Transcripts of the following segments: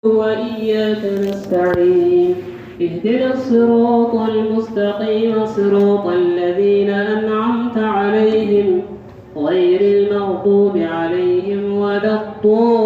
وإياك نستعين اهدنا الصراط المستقيم صراط الذين أنعمت عليهم غير المغضوب عليهم ولا الضالين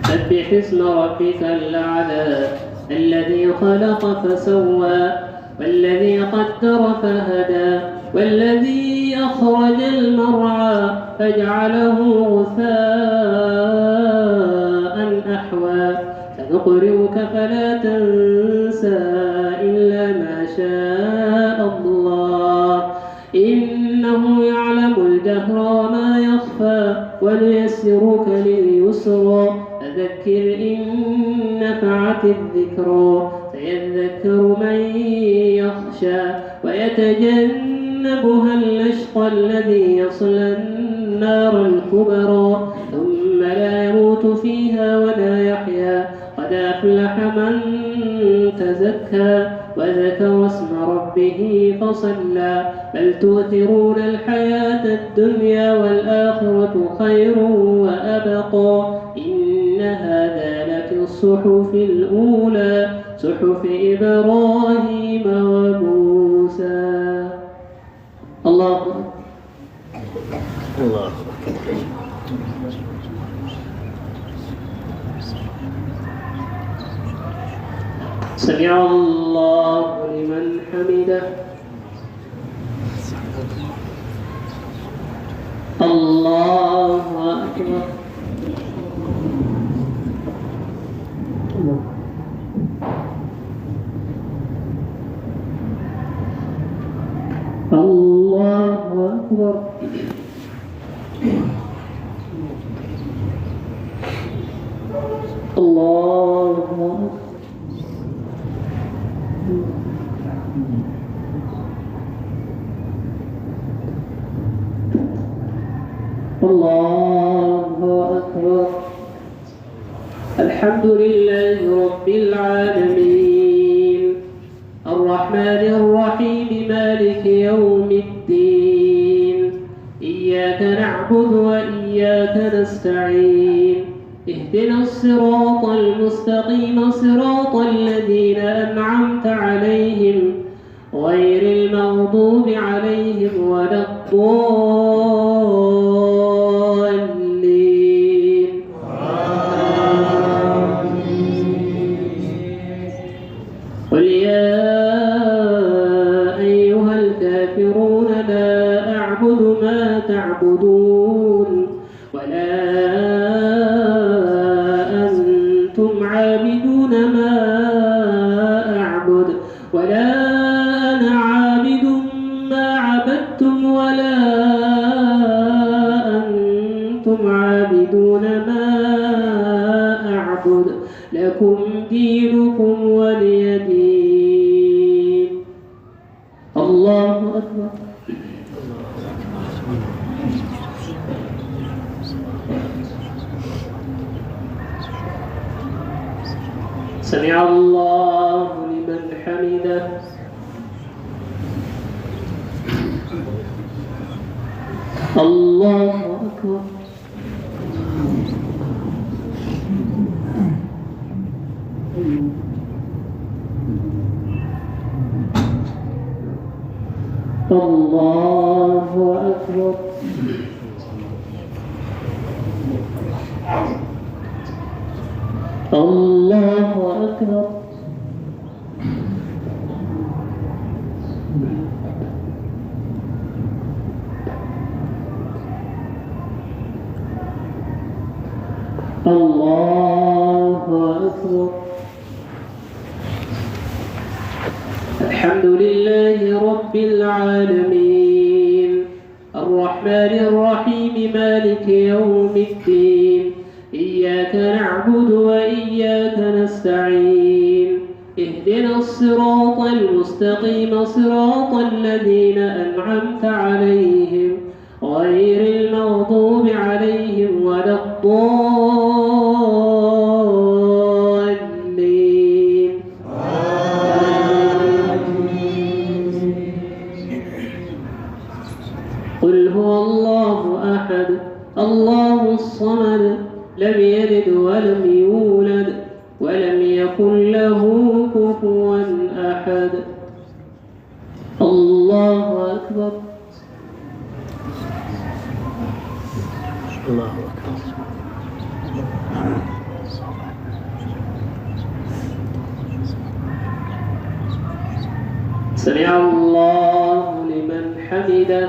سبح اسم ربك الأعلى الذي خلق فسوى والذي قدر فهدى والذي أخرج المرعى فجعله غثاء أحوى سنقرئك فلا تنسى إلا ما شاء الله إنه يعلم الجهر وما يخفى ونيسرك لليسرى فذكر إن نفعت الذكرى سيذكر من يخشى ويتجنبها الأشقى الذي يصلى النار الكبرى ثم لا يموت فيها ولا يحيا قد أفلح من تزكى وذكر اسم ربه فصلى بل تؤثرون الحياة الدنيا والآخرة خير وأبقى إن هذا لفي الصحف الأولى صحف إبراهيم وموسى. الله الله سمع الله لمن حمده. الله أكبر. الله أكبر. الله أكبر. الله أكبر. الحمد لله رب العالمين الرحمن الرحيم مالك يوم الدين إياك نعبد وإياك نستعين اهدنا الصراط المستقيم صراط الذين أنعمت عليهم غير المغضوب عليهم ولا الضالين. قل يا أيها الكافرون لا أعبد ما تعبدون ولا أنتم عابدون ما أعبد ولا أنا عابد ما عبدتم ولا أنتم عابدون ما أعبد لكم دينكم ولي دين. الله أكبر. سمع الله لمن حمده. الله أكبر. الله أكبر. الله أكبر. الله أكبر. الحمد لله رب العالمين الرحمن الرحيم مالك يوم الدين إياك نعبد وإياك نستعين اهدنا الصراط المستقيم صراط الذين أنعمت عليهم غير المغضوب عليهم ولا الضالين. كفوا أحد. الله أكبر. الله أكبر. سمع الله لمن حمده.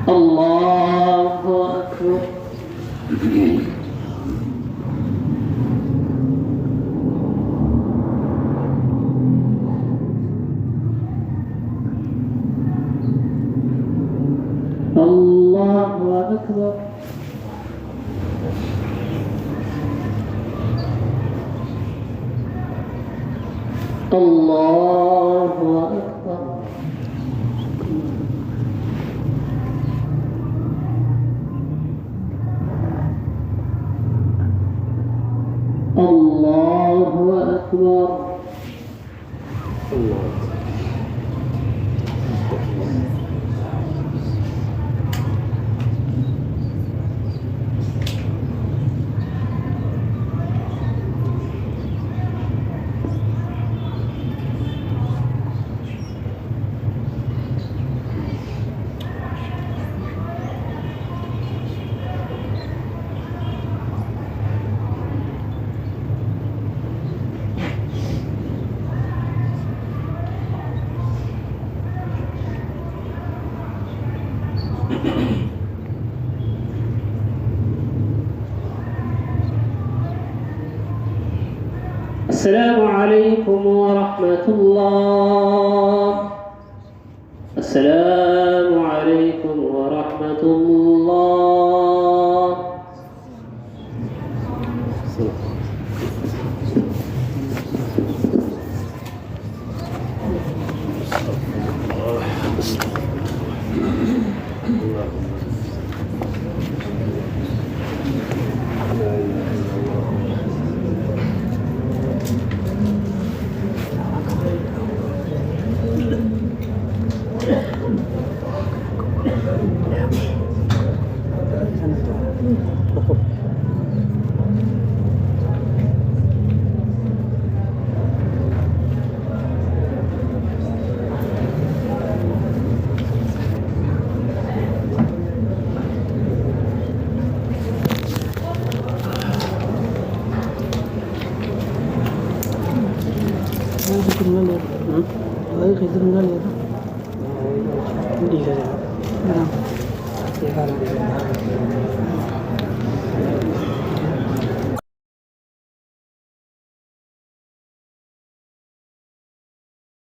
الله أكبر. الله أكبر. الله أكبر. الله أكبر. السلام عليكم ورحمة الله. السلام عليكم ورحمة الله.